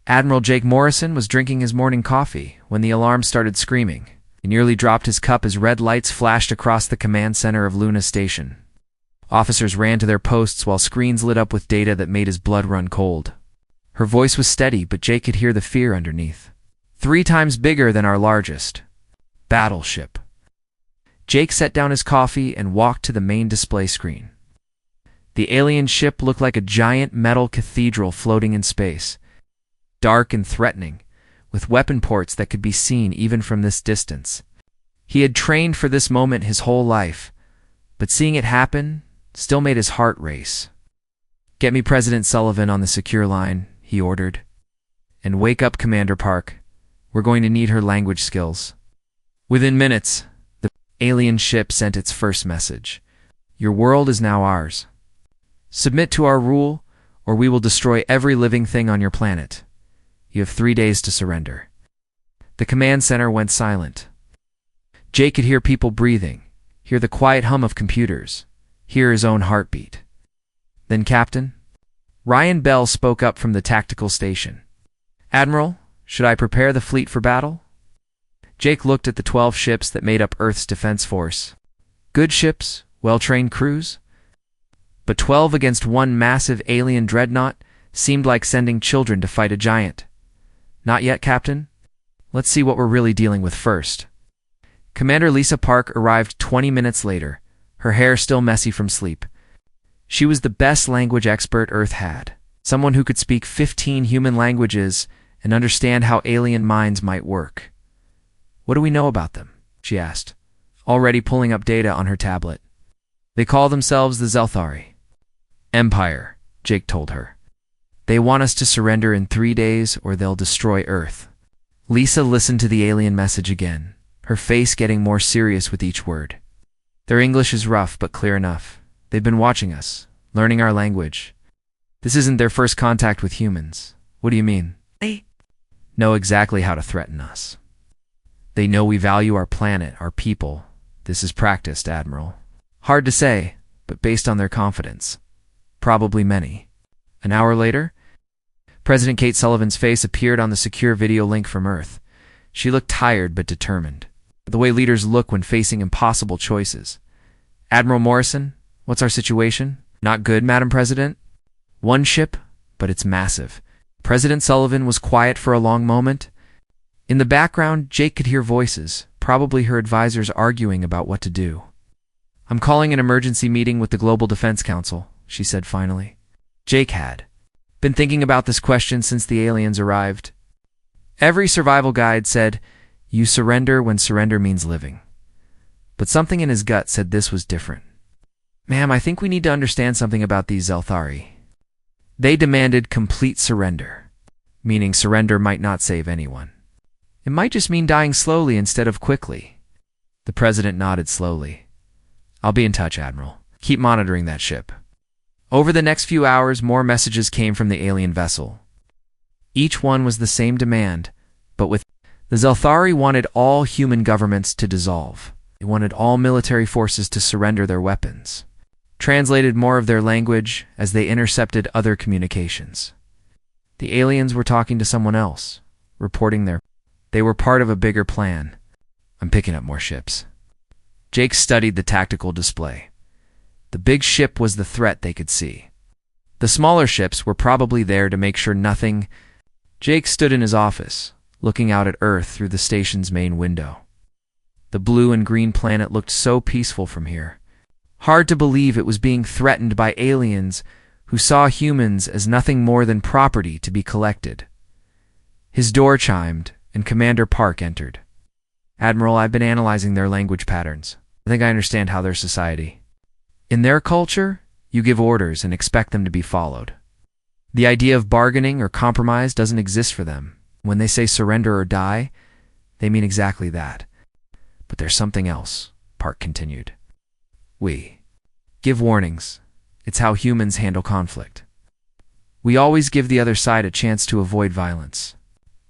Admiral Jake Morrison was drinking his morning coffee when the alarm started screaming. He nearly dropped his cup as red lights flashed across the command center of Luna Station. Officers ran to their posts while screens lit up with data that made his blood run cold. Her voice was steady, but Jake could hear the fear underneath. 3 times bigger than our largest battleship. Jake set down his coffee and walked to the main display screen. The alien ship looked like a giant metal cathedral floating in space, dark and threatening, with weapon ports that could be seen even from this distance. He had trained for this moment his whole life, but seeing it happen still made his heart race. "Get me President Sullivan on the secure line," he ordered. "And wake up Commander Park. We're going to need her language skills." Within minutes, the alien ship sent its first message. "Your world is now ours. Submit to our rule, or we will destroy every living thing on your planet. You have 3 days to surrender." The command center went silent. Jake could hear people breathing, hear the quiet hum of computers, hear his own heartbeat. Then Captain Ryan Bell spoke up from the tactical station. "Admiral, should I prepare the fleet for battle?" Jake looked at the 12 ships that made up Earth's defense force. Good ships, well-trained crews. But 12 against one massive alien dreadnought seemed like sending children to fight a giant. "Not yet, Captain. Let's see what we're really dealing with first." Commander Lisa Park arrived 20 minutes later, her hair still messy from sleep. She was the best language expert Earth had, someone who could speak 15 human languages and understand how alien minds might work. "What do we know about them?" she asked, already pulling up data on her tablet. "They call themselves the Zelthari." "Empire," Jake told her. "They want us to surrender in 3 days or they'll destroy Earth." Lisa listened to the alien message again, her face getting more serious with each word. "Their English is rough but clear enough. They've been watching us, learning our language. This isn't their first contact with humans." "What do you mean?" "They know exactly how to threaten us. They know we value our planet, our people. This is practiced, Admiral." "Hard to say, but based on their confidence. Probably many." An hour later, President Kate Sullivan's face appeared on the secure video link from Earth. She looked tired but determined, the way leaders look when facing impossible choices. "Admiral Morrison, what's our situation?" "Not good, Madam President. 1 ship, but it's massive." President Sullivan was quiet for a long moment. In the background, Jake could hear voices, probably her advisors arguing about what to do. "I'm calling an emergency meeting with the Global Defense Council," she said finally. Jake had been thinking about this question since the aliens arrived. Every survival guide said, "You surrender when surrender means living." But something in his gut said this was different. "Ma'am, I think we need to understand something about these Zelthari. They demanded complete surrender," meaning surrender might not save anyone. It might just mean dying slowly instead of quickly. The president nodded slowly. "I'll be in touch, Admiral. Keep monitoring that ship." Over the next few hours, more messages came from the alien vessel. Each one was the same demand, but with the Zelthari wanted all human governments to dissolve. They wanted all military forces to surrender their weapons. Translated more of their language as they intercepted other communications. The aliens were talking to someone else, reporting they were part of a bigger plan. "I'm picking up more ships." Jake studied the tactical display. The big ship was the threat they could see. The smaller ships were probably there to make sure nothing. Jake stood in his office, looking out at Earth through the station's main window. The blue and green planet looked so peaceful from here. Hard to believe it was being threatened by aliens who saw humans as nothing more than property to be collected. His door chimed, and Commander Park entered. "Admiral, I've been analyzing their language patterns. I think I understand how their society. In their culture, you give orders and expect them to be followed. The idea of bargaining or compromise doesn't exist for them. When they say surrender or die, they mean exactly that. But there's something else," Park continued. "We give warnings. It's how humans handle conflict. We always give the other side a chance to avoid violence.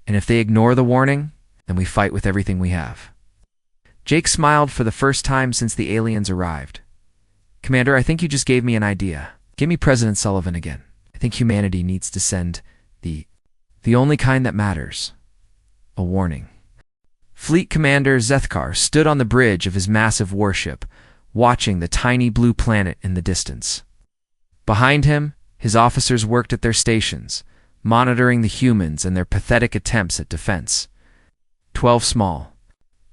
And if they ignore the warning, then we fight with everything we have." Jake smiled for the first time since the aliens arrived. "Commander, I think you just gave me an idea. Give me President Sullivan again. I think humanity needs to send the The only kind that matters. A warning. Fleet Commander Zethkar stood on the bridge of his massive warship, watching the tiny blue planet in the distance. Behind him, his officers worked at their stations, monitoring the humans and their pathetic attempts at defense. 12 small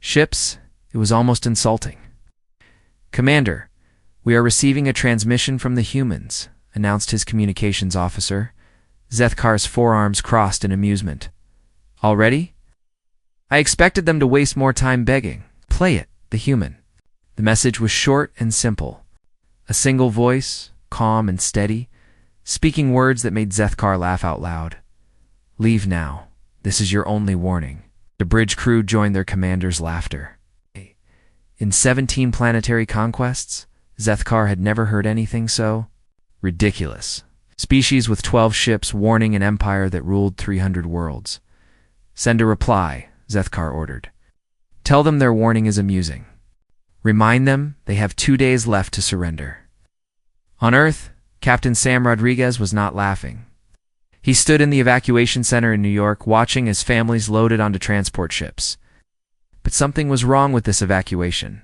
ships. It was almost insulting. "Commander, we are receiving a transmission from the humans," announced his communications officer. Zethkar's forearms crossed in amusement. "Already? I expected them to waste more time begging." "Play it, the human." The message was short and simple. A single voice, calm and steady, speaking words that made Zethkar laugh out loud. "Leave now. This is your only warning." The bridge crew joined their commander's laughter. In 17 planetary conquests, Zethkar had never heard anything so ridiculous. Species with 12 ships warning an empire that ruled 300 worlds. "Send a reply," Zethkar ordered. "Tell them their warning is amusing. Remind them they have 2 days left to surrender." On Earth, Captain Sam Rodriguez was not laughing. He stood in the evacuation center in New York, watching as families loaded onto transport ships. But something was wrong with this evacuation.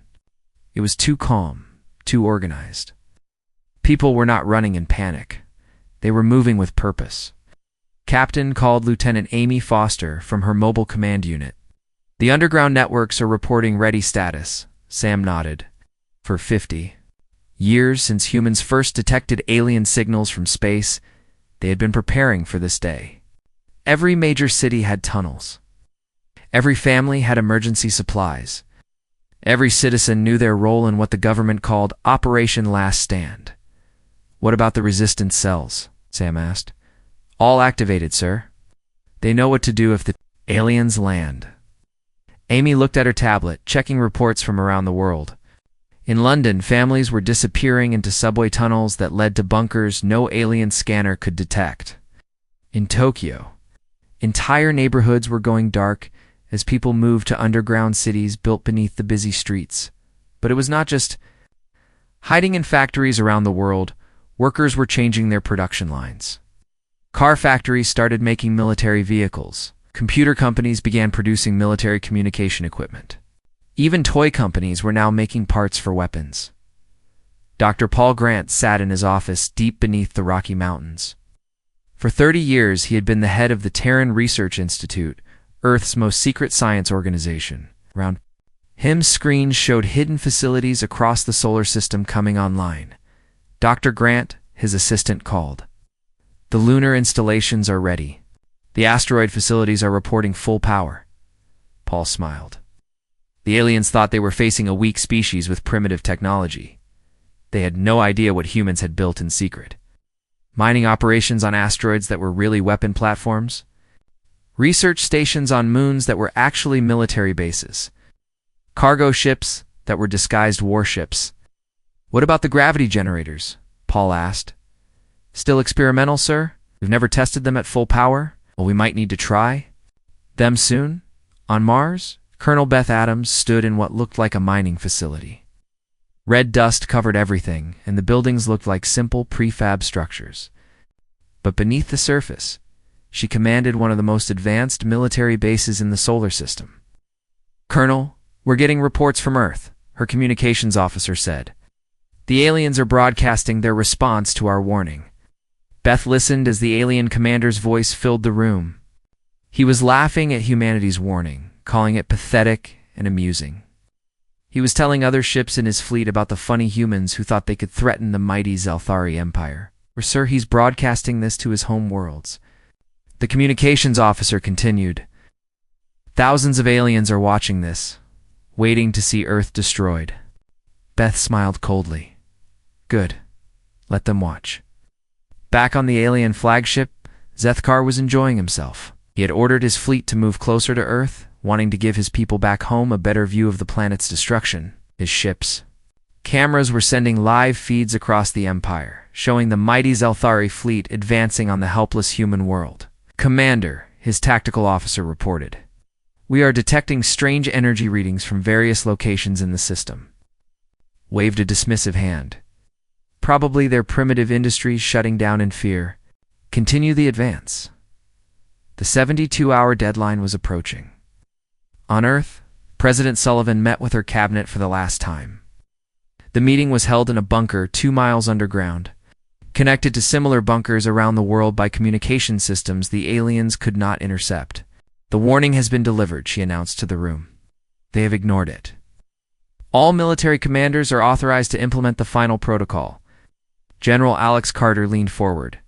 It was too calm, too organized. People were not running in panic. They were moving with purpose. Captain called Lieutenant Amy Foster from her mobile command unit. "The underground networks are reporting ready status," Sam nodded. For 50 years since humans first detected alien signals from space, they had been preparing for this day. Every major city had tunnels. Every family had emergency supplies. Every citizen knew their role in what the government called Operation Last Stand. "What about the resistance cells?" Sam asked. "All activated, sir. They know what to do if the aliens land." Amy looked at her tablet, checking reports from around the world. In London, families were disappearing into subway tunnels that led to bunkers no alien scanner could detect. In Tokyo, entire neighborhoods were going dark as people moved to underground cities built beneath the busy streets. But it was not just hiding in factories around the world. Workers were changing their production lines. Car factories started making military vehicles. Computer companies began producing military communication equipment. Even toy companies were now making parts for weapons. Dr. Paul Grant sat in his office deep beneath the Rocky Mountains. For 30 years, he had been the head of the Terran Research Institute, Earth's most secret science organization. Around him, screens showed hidden facilities across the solar system coming online. Dr. Grant, his assistant, called. "The lunar installations are ready. The asteroid facilities are reporting full power." Paul smiled. The aliens thought they were facing a weak species with primitive technology. They had no idea what humans had built in secret. Mining operations on asteroids that were really weapon platforms. Research stations on moons that were actually military bases. Cargo ships that were disguised warships. "What about the gravity generators?" Paul asked. "Still experimental, sir? We've never tested them at full power? Well, we might need to try them soon." On Mars, Colonel Beth Adams stood in what looked like a mining facility. Red dust covered everything, and the buildings looked like simple prefab structures. But beneath the surface, she commanded one of the most advanced military bases in the solar system. "Colonel, we're getting reports from Earth," her communications officer said. "The aliens are broadcasting their response to our warning." Beth listened as the alien commander's voice filled the room. He was laughing at humanity's warning, calling it pathetic and amusing. He was telling other ships in his fleet about the funny humans who thought they could threaten the mighty Zelthari Empire. Or, sir, he's broadcasting this to his home worlds. The communications officer continued. "Thousands of aliens are watching this, waiting to see Earth destroyed." Beth smiled coldly. "Good. Let them watch." Back on the alien flagship, Zethkar was enjoying himself. He had ordered his fleet to move closer to Earth, wanting to give his people back home a better view of the planet's destruction. His ships. Cameras were sending live feeds across the Empire, showing the mighty Zelthari fleet advancing on the helpless human world. "Commander," his tactical officer reported. "We are detecting strange energy readings from various locations in the system." Waved a dismissive hand. "Probably their primitive industries shutting down in fear. Continue the advance." The 72-hour deadline was approaching. On Earth, President Sullivan met with her cabinet for the last time. The meeting was held in a bunker 2 miles underground. Connected to similar bunkers around the world by communication systems the aliens could not intercept. "The warning has been delivered," she announced to the room. "They have ignored it. All military commanders are authorized to implement the final protocol." General Alex Carter leaned forward.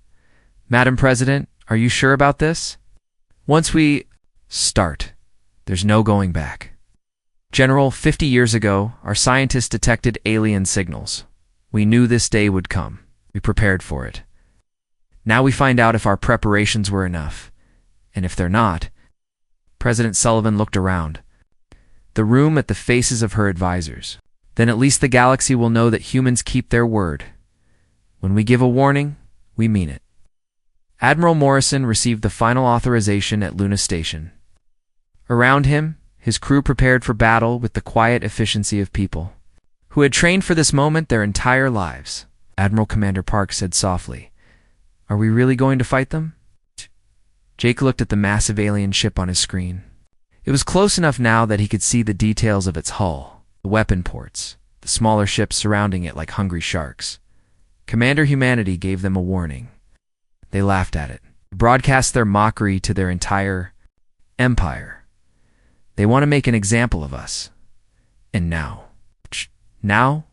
"Madam President, are you sure about this? Once we start, there's no going back." "General, 50 years ago, our scientists detected alien signals. We knew this day would come. We prepared for it. Now we find out if our preparations were enough. And if they're not..." President Sullivan looked around the room at the faces of her advisors. "Then at least the galaxy will know that humans keep their word. When we give a warning, we mean it." Admiral Morrison received the final authorization at Luna Station. Around him, his crew prepared for battle with the quiet efficiency of people who had trained for this moment their entire lives. Admiral Commander Park said softly, "Are we really going to fight them?" Jake looked at the massive alien ship on his screen. It was close enough now that he could see the details of its hull, the weapon ports, the smaller ships surrounding it like hungry sharks. Commander Humanity gave them a warning. They laughed at it, broadcast their mockery to their entire empire. "They want to make an example of us. And now,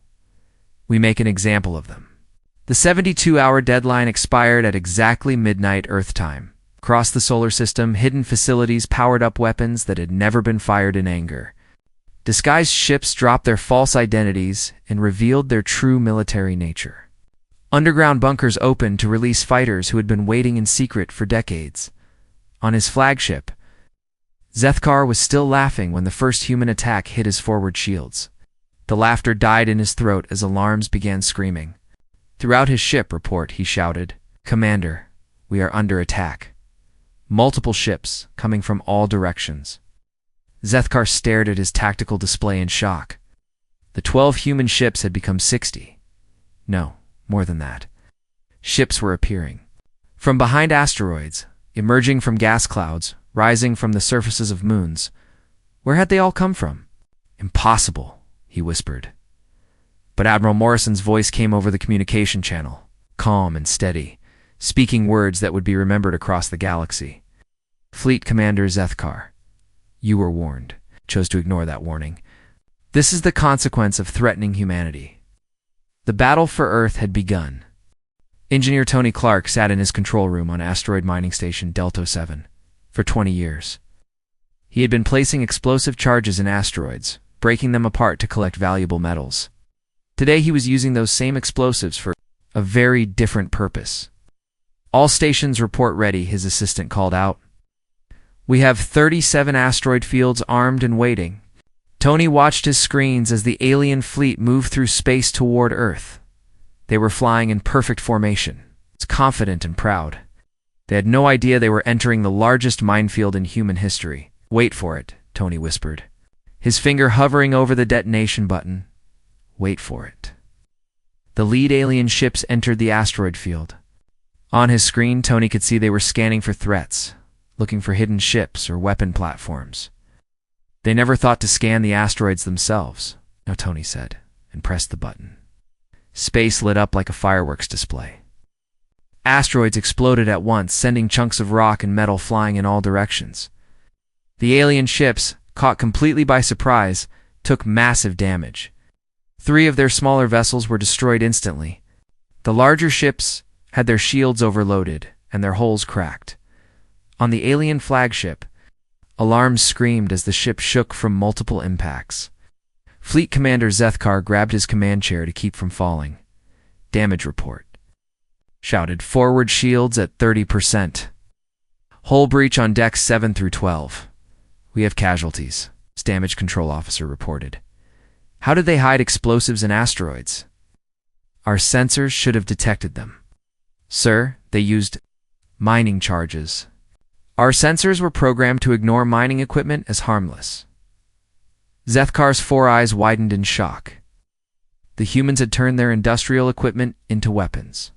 we make an example of them." The 72-hour deadline expired at exactly midnight Earth time. Across the solar system, hidden facilities powered up weapons that had never been fired in anger. Disguised ships dropped their false identities and revealed their true military nature. Underground bunkers opened to release fighters who had been waiting in secret for decades. On his flagship, Zethkar was still laughing when the first human attack hit his forward shields. The laughter died in his throat as alarms began screaming. Throughout his ship report, he shouted, "Commander, we are under attack. Multiple ships coming from all directions." Zethkar stared at his tactical display in shock. The 12 human ships had become 60. No, more than that. Ships were appearing from behind asteroids, emerging from gas clouds, rising from the surfaces of moons. Where had they all come from? "Impossible," he whispered. But Admiral Morrison's voice came over the communication channel, calm and steady, speaking words that would be remembered across the galaxy. "Fleet Commander Zethkar, you were warned." Chose to ignore that warning. "This is the consequence of threatening humanity." The battle for Earth had begun. Engineer Tony Clark sat in his control room on asteroid mining station Delta 7 for 20 years. He had been placing explosive charges in asteroids, breaking them apart to collect valuable metals. Today he was using those same explosives for a very different purpose. "All stations report ready," his assistant called out. "We have 37 asteroid fields armed and waiting." Tony watched his screens as the alien fleet moved through space toward Earth. They were flying in perfect formation, confident and proud. They had no idea they were entering the largest minefield in human history. "Wait for it," Tony whispered, his finger hovering over the detonation button. Wait for it. The lead alien ships entered the asteroid field. On his screen, Tony could see they were scanning for threats, looking for hidden ships or weapon platforms. They never thought to scan the asteroids themselves, no, Tony said, and pressed the button. Space lit up like a fireworks display. Asteroids exploded at once, sending chunks of rock and metal flying in all directions. The alien ships, caught completely by surprise, took massive damage. 3 of their smaller vessels were destroyed instantly. The larger ships had their shields overloaded and their hulls cracked. On the alien flagship, alarms screamed as the ship shook from multiple impacts. Fleet Commander Zethkar grabbed his command chair to keep from falling. "Damage report," shouted. "Forward shields at 30%. Hull breach on decks 7 through 12. We have casualties," his damage control officer reported. "How did they hide explosives in asteroids?" "Our sensors should have detected them." "Sir, they used mining charges." "Our sensors were programmed to ignore mining equipment as harmless." Zethkar's 4 eyes widened in shock. The humans had turned their industrial equipment into weapons.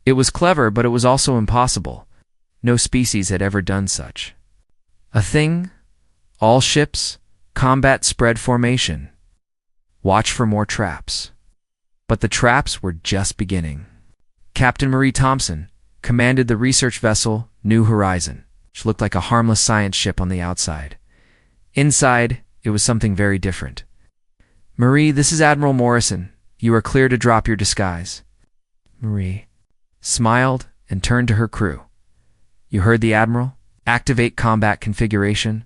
It was clever, but it was also impossible. No species had ever done such a thing. All ships, combat spread formation. Watch for more traps. But the traps were just beginning. Captain Marie Thompson commanded the research vessel New Horizon, which looked like a harmless science ship on the outside. Inside, it was something very different. "Marie, this is Admiral Morrison. You are clear to drop your disguise." Marie smiled and turned to her crew. "You heard the Admiral? Activate combat configuration."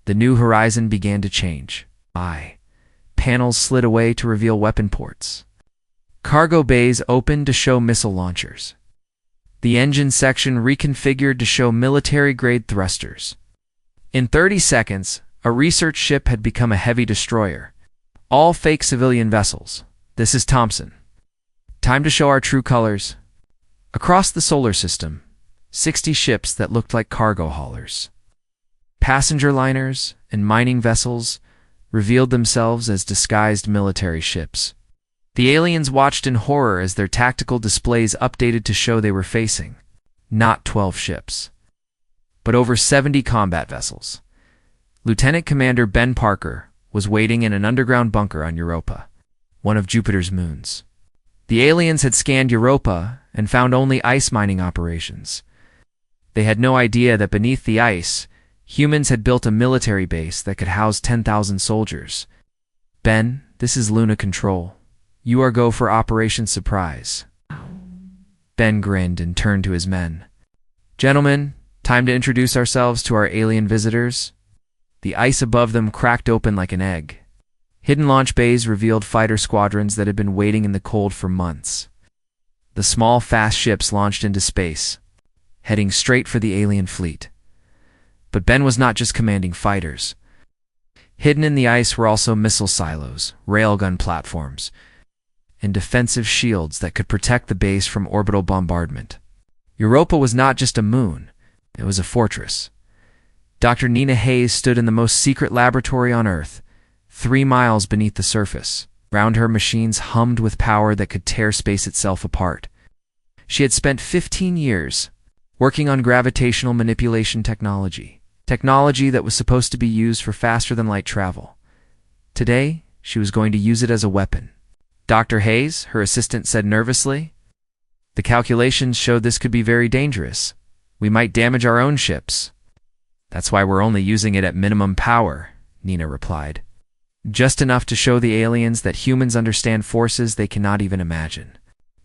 The New Horizon began to change. Panels slid away to reveal weapon ports. Cargo bays opened to show missile launchers. The engine section reconfigured to show military-grade thrusters. In 30 seconds, a research ship had become a heavy destroyer. All fake civilian vessels. "This is Thompson. Time to show our true colors." Across the solar system, 60 ships that looked like cargo haulers, passenger liners, and mining vessels revealed themselves as disguised military ships. The aliens watched in horror as their tactical displays updated to show they were facing not 12 ships, but over 70 combat vessels. Lieutenant Commander Ben Parker was waiting in an underground bunker on Europa, one of Jupiter's moons. The aliens had scanned Europa and found only ice mining operations. They had no idea that beneath the ice, humans had built a military base that could house 10,000 soldiers. "Ben, this is Luna Control. You are go for Operation Surprise." Ben grinned and turned to his men. "Gentlemen, time to introduce ourselves to our alien visitors." The ice above them cracked open like an egg. Hidden launch bays revealed fighter squadrons that had been waiting in the cold for months. The small, fast ships launched into space, heading straight for the alien fleet. But Ben was not just commanding fighters. Hidden in the ice were also missile silos, railgun platforms, and defensive shields that could protect the base from orbital bombardment. Europa was not just a moon, it was a fortress. Dr. Nina Hayes stood in the most secret laboratory on Earth, 3 miles beneath the surface. Round her, machines hummed with power that could tear space itself apart. She had spent 15 years working on gravitational manipulation technology that was supposed to be used for faster-than-light travel. Today, she was going to use it as a weapon. "Dr. Hayes," her assistant said nervously, "the calculations showed this could be very dangerous. We might damage our own ships." "That's why we're only using it at minimum power," Nina replied. "Just enough to show the aliens that humans understand forces they cannot even imagine."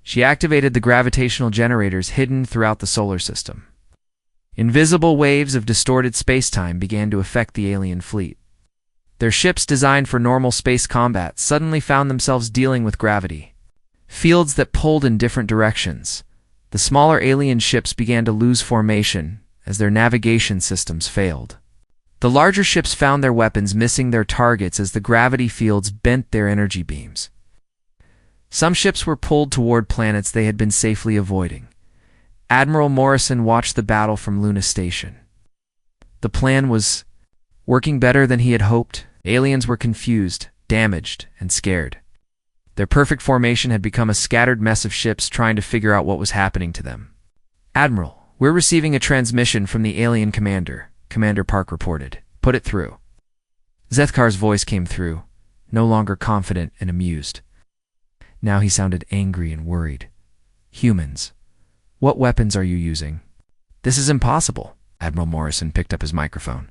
She activated the gravitational generators hidden throughout the solar system. Invisible waves of distorted space-time began to affect the alien fleet. Their ships designed for normal space combat suddenly found themselves dealing with gravity. Fields that pulled in different directions. The smaller alien ships began to lose formation as their navigation systems failed. The larger ships found their weapons missing their targets as the gravity fields bent their energy beams. Some ships were pulled toward planets they had been safely avoiding. Admiral Morrison watched the battle from Luna Station. The plan was working better than he had hoped. Aliens were confused, damaged, and scared. Their perfect formation had become a scattered mess of ships trying to figure out what was happening to them. "Admiral, we're receiving a transmission from the alien commander," Commander Park reported. "Put it through." Zethkar's voice came through, no longer confident and amused. Now he sounded angry and worried. "Humans, what weapons are you using?" "This is impossible." Admiral Morrison picked up his microphone.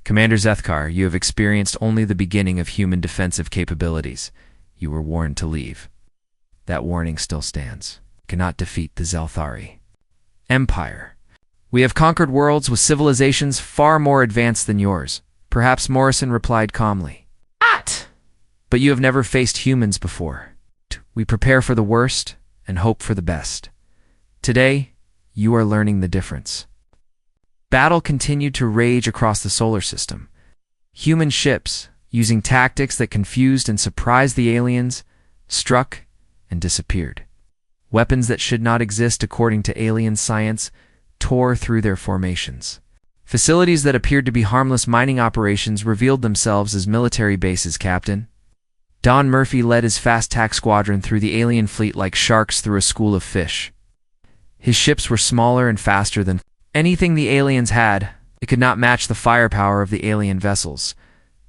"Commander Zethkar, you have experienced only the beginning of human defensive capabilities. You were warned to leave. That warning still stands. Cannot defeat the Zelthari Empire. We have conquered worlds with civilizations far more advanced than yours." Perhaps Morrison replied calmly. "But you have never faced humans before. We prepare for the worst and hope for the best. Today, you are learning the difference." Battle continued to rage across the solar system. Human ships, using tactics that confused and surprised the aliens, struck and disappeared. Weapons that should not exist according to alien science tore through their formations. Facilities that appeared to be harmless mining operations revealed themselves as military bases, Captain. Don Murphy led his fast-tack squadron through the alien fleet like sharks through a school of fish. His ships were smaller and faster than Anything the aliens had, it could not match the firepower of the alien vessels,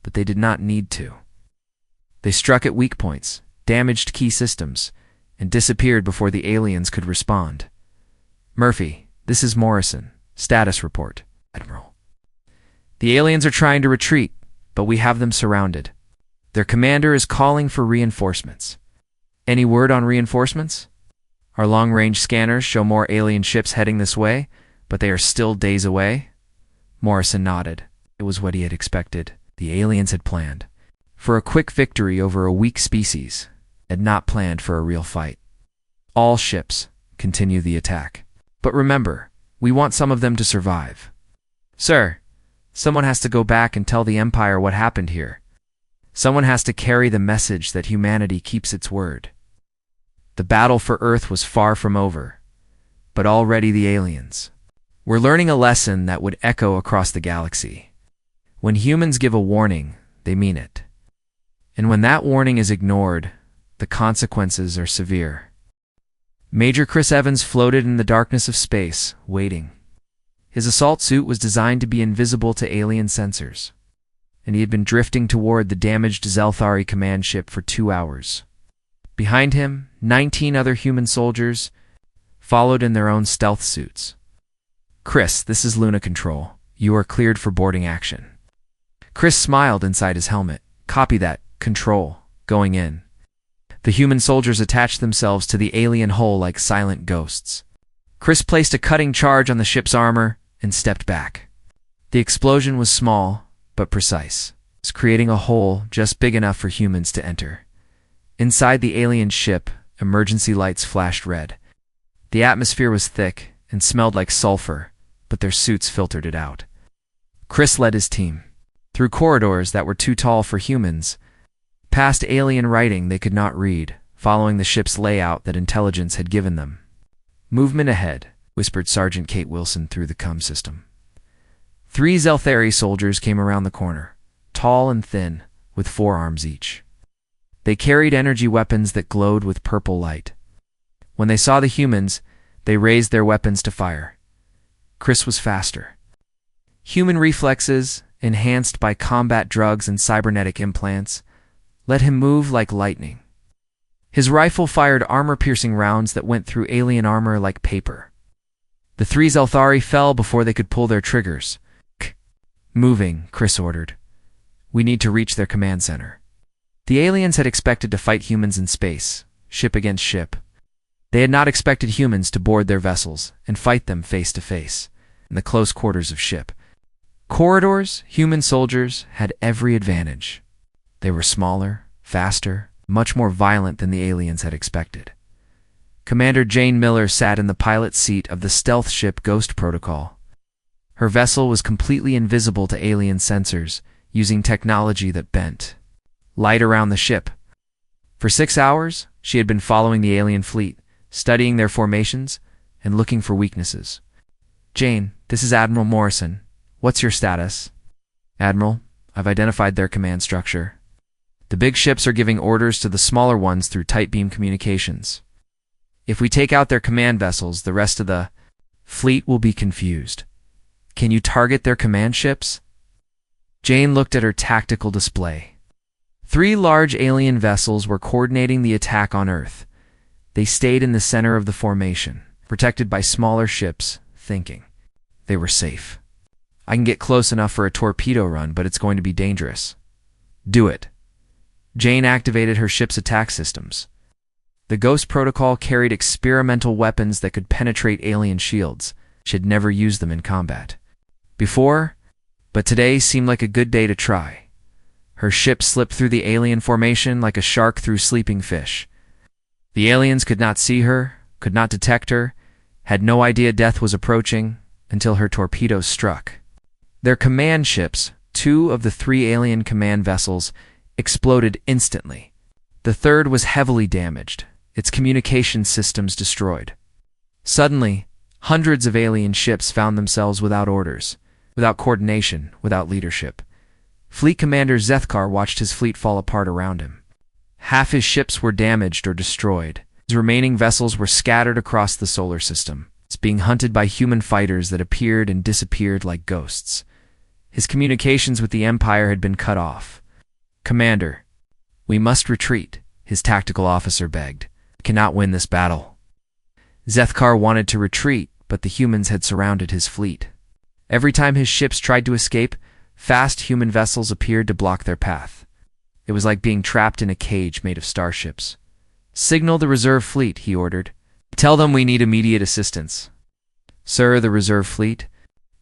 but they did not need to. They struck at weak points, damaged key systems, and disappeared before the aliens could respond. Murphy, this is Morrison. Status report, Admiral. The aliens are trying to retreat, but we have them surrounded. Their commander is calling for reinforcements. Any word on reinforcements? Our long-range scanners show more alien ships heading this way, but they are still days away. Morrison nodded. It was what he had expected. The aliens had planned for a quick victory over a weak species, and not planned for a real fight. All ships continue the attack. But remember, we want some of them to survive. Sir, someone has to go back and tell the Empire what happened here. Someone has to carry the message that humanity keeps its word. The battle for Earth was far from over, but already the aliens were learning a lesson that would echo across the galaxy. When humans give a warning, they mean it. And when that warning is ignored, the consequences are severe. Major Chris Evans floated in the darkness of space, waiting. His assault suit was designed to be invisible to alien sensors, and he had been drifting toward the damaged Zelthari command ship for 2 hours. Behind him, 19 other human soldiers followed in their own stealth suits. Chris, this is Luna Control. You are cleared for boarding action. Chris smiled inside his helmet. Copy that. Control. Going in. The human soldiers attached themselves to the alien hull like silent ghosts. Chris placed a cutting charge on the ship's armor and stepped back. The explosion was small, but precise, creating a hole just big enough for humans to enter. Inside the alien ship, emergency lights flashed red. The atmosphere was thick and smelled like sulfur, but their suits filtered it out. Chris led his team through corridors that were too tall for humans, past alien writing they could not read, following the ship's layout that intelligence had given them. Movement ahead, whispered Sergeant Kate Wilson through the comm system. 3 Zelthari soldiers came around the corner, tall and thin, with 4 arms each. They carried energy weapons that glowed with purple light. When they saw the humans, they raised their weapons to fire. Chris was faster. Human reflexes, enhanced by combat drugs and cybernetic implants, let him move like lightning. His rifle fired armor-piercing rounds that went through alien armor like paper. The 3 Zelthari fell before they could pull their triggers. Moving, Chris ordered. We need to reach their command center. The aliens had expected to fight humans in space, ship against ship. They had not expected humans to board their vessels and fight them face to face, in the close quarters of ship. Corridors, human soldiers had every advantage. They were smaller, faster, much more violent than the aliens had expected. Commander Jane Miller sat in the pilot's seat of the stealth ship Ghost Protocol. Her vessel was completely invisible to alien sensors, using technology that bent light around the ship. For 6 hours, she had been following the alien fleet, studying their formations, and looking for weaknesses. Jane, this is Admiral Morrison. What's your status? Admiral, I've identified their command structure. The big ships are giving orders to the smaller ones through tight beam communications. If we take out their command vessels, the rest of the fleet will be confused. Can you target their command ships? Jane looked at her tactical display. 3 large alien vessels were coordinating the attack on Earth. They stayed in the center of the formation, protected by smaller ships, thinking they were safe. I can get close enough for a torpedo run, but it's going to be dangerous. Do it. Jane activated her ship's attack systems. The Ghost Protocol carried experimental weapons that could penetrate alien shields. She had never used them in combat before, but today seemed like a good day to try. Her ship slipped through the alien formation like a shark through sleeping fish. The aliens could not see her, could not detect her, had no idea death was approaching until her torpedoes struck. Their command ships, 2 of the 3 alien command vessels, exploded instantly. The third was heavily damaged, its communication systems destroyed. Suddenly, hundreds of alien ships found themselves without orders, without coordination, without leadership. Fleet Commander Zethkar watched his fleet fall apart around him. Half his ships were damaged or destroyed. His remaining vessels were scattered across the solar system. being hunted by human fighters that appeared and disappeared like ghosts. His communications with the Empire had been cut off. "Commander, we must retreat," his tactical officer begged. "We cannot win this battle." Zethkar wanted to retreat, but the humans had surrounded his fleet. Every time his ships tried to escape, fast human vessels appeared to block their path. It was like being trapped in a cage made of starships. "Signal the reserve fleet," he ordered. "Tell them we need immediate assistance." "Sir, the reserve fleet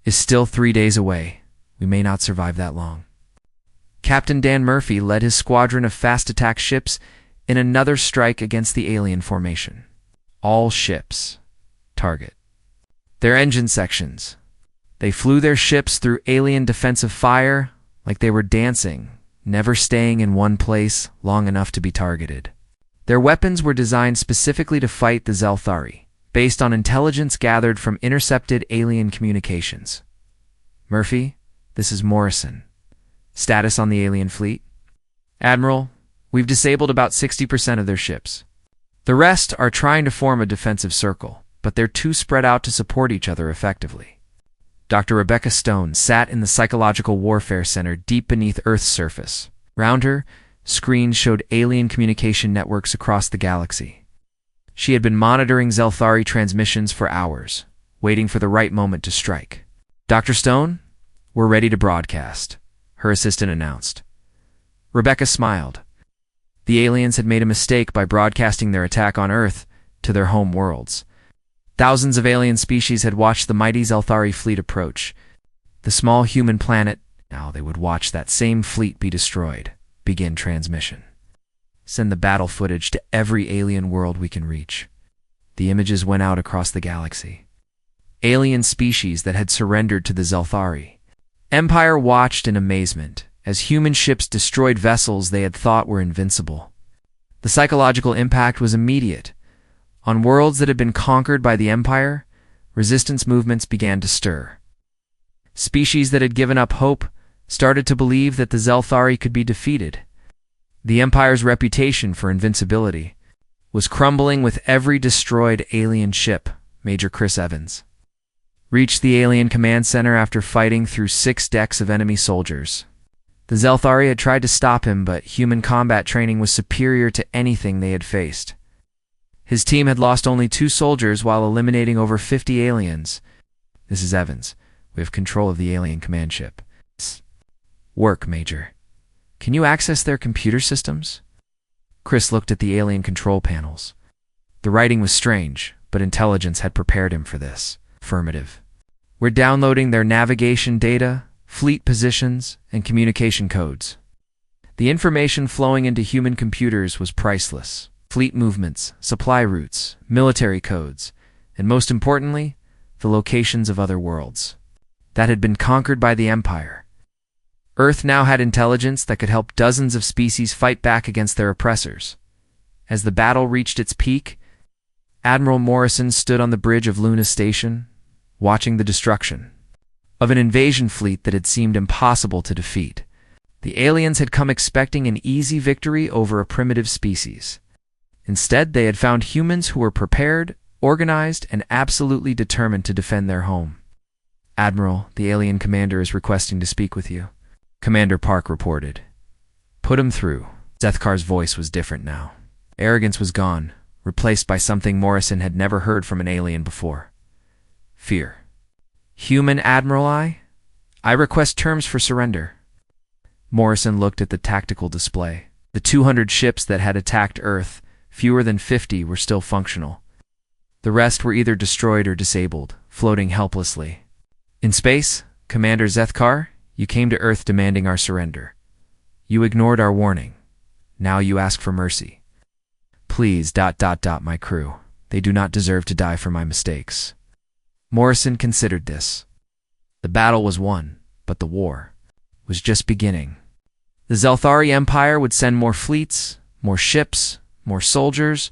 is still 3 days away. We may not survive that long." Captain Dan Murphy led his squadron of fast attack ships in another strike against the alien formation. All ships. Target. Their engine sections. They flew their ships through alien defensive fire like they were dancing, never staying in one place long enough to be targeted. Their weapons were designed specifically to fight the Zelthari, based on intelligence gathered from intercepted alien communications. "Murphy, this is Morrison. Status on the alien fleet?" "Admiral, we've disabled about 60% of their ships. The rest are trying to form a defensive circle, but they're too spread out to support each other effectively." Dr. Rebecca Stone sat in the Psychological Warfare Center deep beneath Earth's surface. Round her, screens showed alien communication networks across the galaxy. She had been monitoring Zelthari transmissions for hours, waiting for the right moment to strike. "Dr. Stone, we're ready to broadcast," her assistant announced. Rebecca smiled. The aliens had made a mistake by broadcasting their attack on Earth to their home worlds. Thousands of alien species had watched the mighty Zelthari fleet approach. The small human planet, now they would watch that same fleet be destroyed. "Begin transmission. Send the battle footage to every alien world we can reach." The images went out across the galaxy. Alien species that had surrendered to the Zelthari. Empire watched in amazement as human ships destroyed vessels they had thought were invincible. The psychological impact was immediate. On worlds that had been conquered by the Empire, resistance movements began to stir. Species that had given up hope started to believe that the Zelthari could be defeated. The Empire's reputation for invincibility was crumbling with every destroyed alien ship, Major Chris Evans reached the alien command center after fighting through 6 decks of enemy soldiers. The Zelthari had tried to stop him, but human combat training was superior to anything they had faced. His team had lost only 2 soldiers while eliminating over 50 aliens. "This is Evans. We have control of the alien command ship." "Work, Major. Can you access their computer systems?" Chris looked at the alien control panels. The writing was strange, but intelligence had prepared him for this. "Affirmative. We're downloading their navigation data, fleet positions, and communication codes." The information flowing into human computers was priceless. Fleet movements, supply routes, military codes, and most importantly, the locations of other worlds that had been conquered by the Empire. Earth now had intelligence that could help dozens of species fight back against their oppressors. As the battle reached its peak, Admiral Morrison stood on the bridge of Luna Station, watching the destruction of an invasion fleet that had seemed impossible to defeat. The aliens had come expecting an easy victory over a primitive species. Instead, they had found humans who were prepared, organized, and absolutely determined to defend their home. "Admiral, the alien commander is requesting to speak with you," Commander Park reported. "Put him through." Zethkar's voice was different now. Arrogance was gone, replaced by something Morrison had never heard from an alien before. Fear. "Human Admiral I request terms for surrender." Morrison looked at the tactical display. The 200 ships that had attacked Earth, fewer than 50 were still functional. The rest were either destroyed or disabled, floating helplessly. "In space, Commander Zethkar, you came to Earth demanding our surrender. You ignored our warning. Now you ask for mercy. Please, my crew. They do not deserve to die for my mistakes." Morrison considered this. The battle was won, but the war was just beginning. The Zelthari Empire would send more fleets, more ships, more soldiers,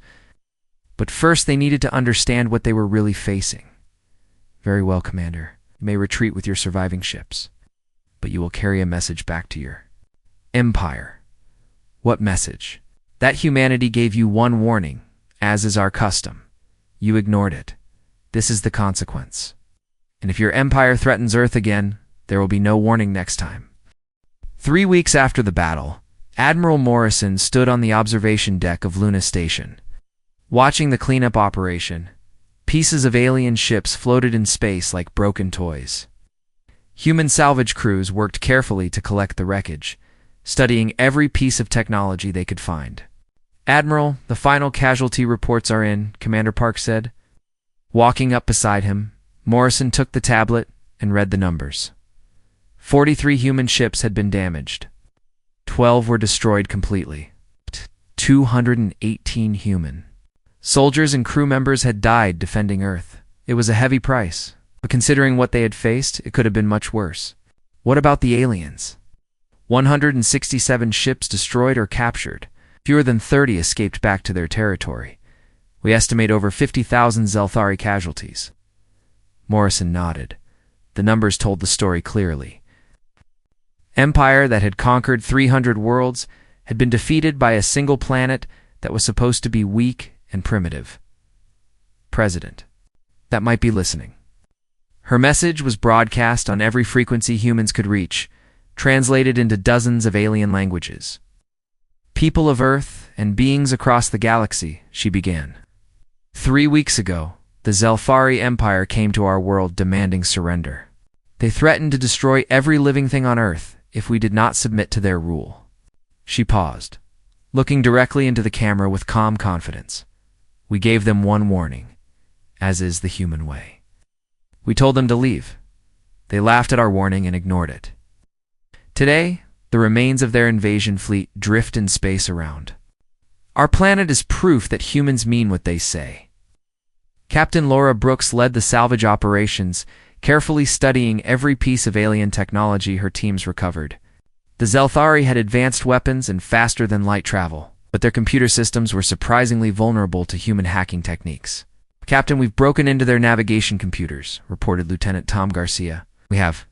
but first they needed to understand what they were really facing. "Very well, Commander. You may retreat with your surviving ships, but you will carry a message back to your Empire." "What message?" "That humanity gave you one warning, as is our custom. You ignored it. This is the consequence. And if your empire threatens Earth again, there will be no warning next time. 3 weeks after the battle, Admiral Morrison stood on the observation deck of Luna Station. Watching the cleanup operation, pieces of alien ships floated in space like broken toys. Human salvage crews worked carefully to collect the wreckage, studying every piece of technology they could find. "Admiral, the final casualty reports are in," Commander Park said. Walking up beside him, Morrison took the tablet and read the numbers. 43 human ships had been damaged. 12 were destroyed completely. 218 human. Soldiers and crew members had died defending Earth. It was a heavy price, but considering what they had faced, it could have been much worse. What about the aliens? 167 ships destroyed or captured. Fewer than 30 escaped back to their territory. We estimate over 50,000 Zelthari casualties. Morrison nodded. The numbers told the story clearly. Empire that had conquered 300 worlds had been defeated by a single planet that was supposed to be weak and primitive. President, that might be listening. Her message was broadcast on every frequency humans could reach, translated into dozens of alien languages. "People of Earth and beings across the galaxy," she began. 3 weeks ago, the Zelthari Empire came to our world demanding surrender. They threatened to destroy every living thing on Earth if we did not submit to their rule. She paused, looking directly into the camera with calm confidence. "We gave them one warning, as is the human way. We told them to leave. They laughed at our warning and ignored it. Today, the remains of their invasion fleet drift in space around. Our planet is proof that humans mean what they say." Captain Laura Brooks led the salvage operations, carefully studying every piece of alien technology her teams recovered. The Zelthari had advanced weapons and faster-than-light travel, but their computer systems were surprisingly vulnerable to human hacking techniques. "Captain, we've broken into their navigation computers," reported Lieutenant Tom Garcia. "We have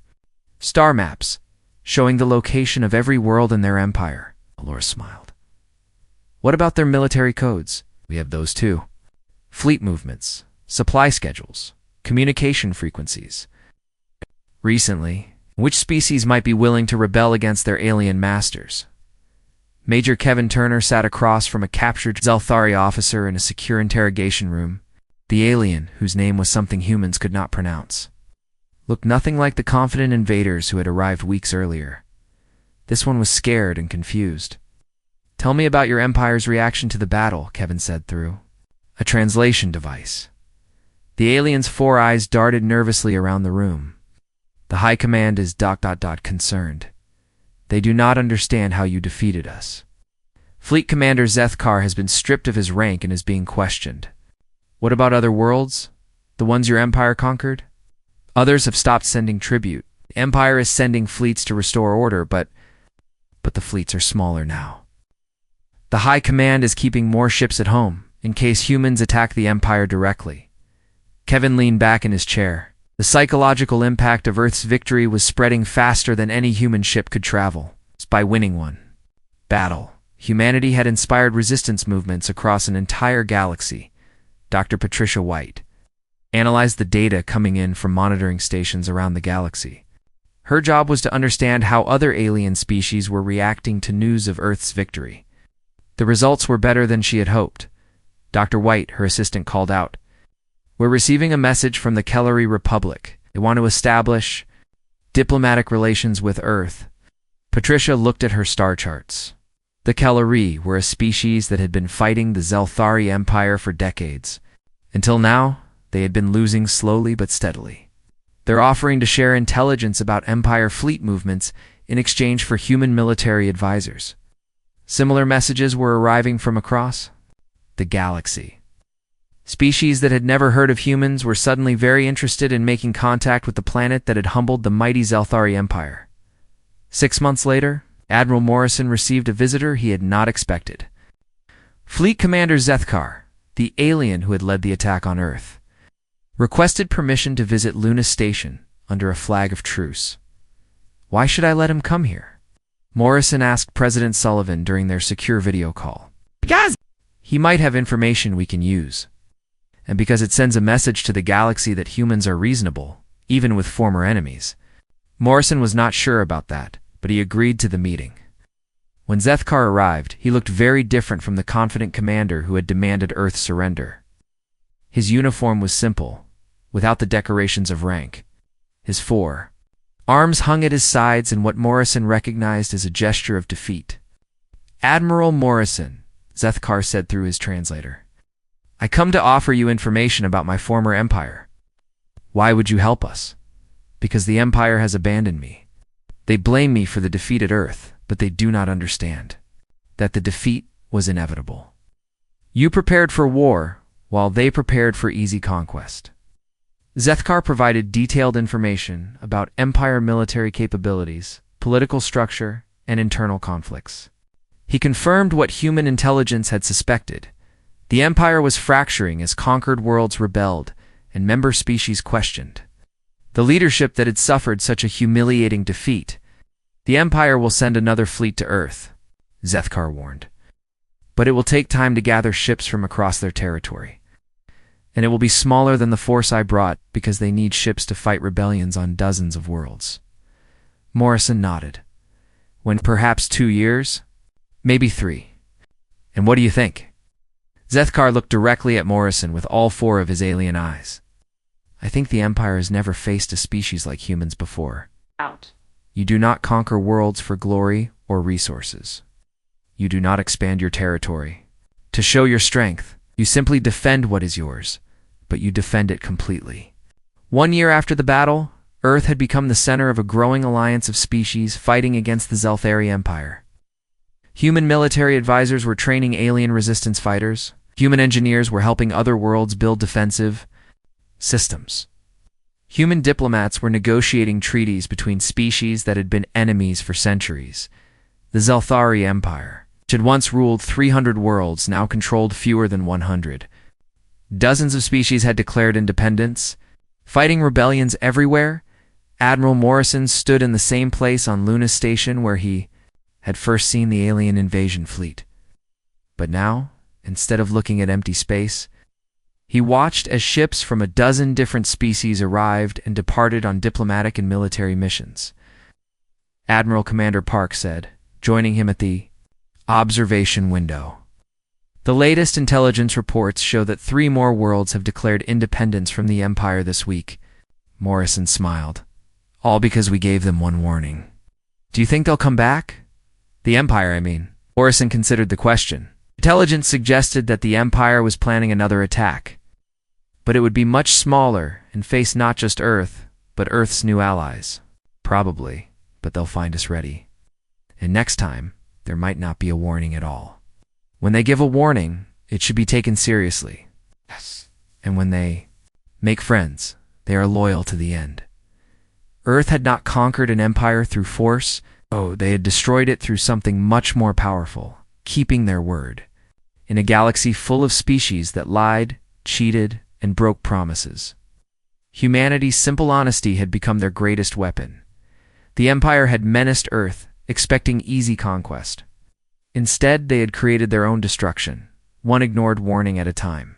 star maps showing the location of every world in their empire." Laura smiled. "What about their military codes?" "We have those too. Fleet movements, supply schedules, communication frequencies. Recently, which species might be willing to rebel against their alien masters?" Major Kevin Turner sat across from a captured Zelthari officer in a secure interrogation room. The alien, whose name was something humans could not pronounce, looked nothing like the confident invaders who had arrived weeks earlier. This one was scared and confused. "Tell me about your empire's reaction to the battle," Kevin said through a translation device. The alien's 4 eyes darted nervously around the room. "The High Command is ... concerned. They do not understand how you defeated us. Fleet Commander Zethkar has been stripped of his rank and is being questioned. What about other worlds? The ones your empire conquered? Others have stopped sending tribute. The empire is sending fleets to restore order, but the fleets are smaller now. The High Command is keeping more ships at home, in case humans attack the empire directly." Kevin leaned back in his chair. The psychological impact of Earth's victory was spreading faster than any human ship could travel. By winning one battle, humanity had inspired resistance movements across an entire galaxy. Dr. Patricia White analyzed the data coming in from monitoring stations around the galaxy. Her job was to understand how other alien species were reacting to news of Earth's victory. The results were better than she had hoped. Dr. White, her assistant, called out, "We're receiving a message from the Kellery Republic. They want to establish diplomatic relations with Earth." Patricia looked at her star charts. The Kellery were a species that had been fighting the Zelthari Empire for decades. Until now, they had been losing slowly but steadily. They're offering to share intelligence about Empire fleet movements in exchange for human military advisors. Similar messages were arriving from across the galaxy. Species that had never heard of humans were suddenly very interested in making contact with the planet that had humbled the mighty Zelthari Empire. 6 months later, Admiral Morrison received a visitor he had not expected. Fleet Commander Zethkar, the alien who had led the attack on Earth, requested permission to visit Luna Station under a flag of truce. "Why should I let him come here?" Morrison asked President Sullivan during their secure video call. "Because he might have information we can use." and because it sends a message to the galaxy that humans are reasonable, even with former enemies. Morrison was not sure about that, but he agreed to the meeting. When Zethkar arrived, he looked very different from the confident commander who had demanded Earth's surrender. His uniform was simple, without the decorations of rank. His 4 arms hung at his sides in what Morrison recognized as a gesture of defeat. "Admiral Morrison," Zethkar said through his translator, "I come to offer you information about my former empire." "Why would you help us?" "Because the empire has abandoned me. They blame me for the defeat at Earth, but they do not understand that the defeat was inevitable. You prepared for war, while they prepared for easy conquest." Zethkar provided detailed information about Empire military capabilities, political structure, and internal conflicts. He confirmed what human intelligence had suspected. The Empire was fracturing as conquered worlds rebelled and member species questioned the leadership that had suffered such a humiliating defeat. "The Empire will send another fleet to Earth," Zethkar warned. "But it will take time to gather ships from across their territory. And it will be smaller than the force I brought because they need ships to fight rebellions on dozens of worlds." Morrison nodded. "When perhaps 2 years? Maybe 3. And what do you think?" Zethkar looked directly at Morrison with all 4 of his alien eyes. "I think the Empire has never faced a species like humans before. Out. You do not conquer worlds for glory or resources. You do not expand your territory to show your strength. You simply defend what is yours, but you defend it completely." 1 year after the battle, Earth had become the center of a growing alliance of species fighting against the Zelthari Empire. Human military advisors were training alien resistance fighters. Human engineers were helping other worlds build defensive systems. Human diplomats were negotiating treaties between species that had been enemies for centuries. The Zelthari Empire, which had once ruled 300 worlds, now controlled fewer than 100. Dozens of species had declared independence, fighting rebellions everywhere. Admiral Morrison stood in the same place on Luna Station where he had first seen the alien invasion fleet. But now, instead of looking at empty space, he watched as ships from a dozen different species arrived and departed on diplomatic and military missions. Admiral Commander Park said, joining him at the observation window, "The latest intelligence reports show that 3 more worlds have declared independence from the Empire this week." Morrison smiled. "All because we gave them 1 warning." "Do you think they'll come back?" "The Empire, I mean." Morrison considered the question. Intelligence suggested that the Empire was planning another attack, but it would be much smaller and face not just Earth, but Earth's new allies. "Probably, but they'll find us ready. And next time, there might not be a warning at all. When they give a warning, it should be taken seriously. Yes. And when they make friends, they are loyal to the end." Earth had not conquered an empire through force. Oh, they had destroyed it through something much more powerful, keeping their word. In a galaxy full of species that lied, cheated, and broke promises, humanity's simple honesty had become their greatest weapon. The Empire had menaced Earth, expecting easy conquest. Instead, they had created their own destruction, one ignored warning at a time.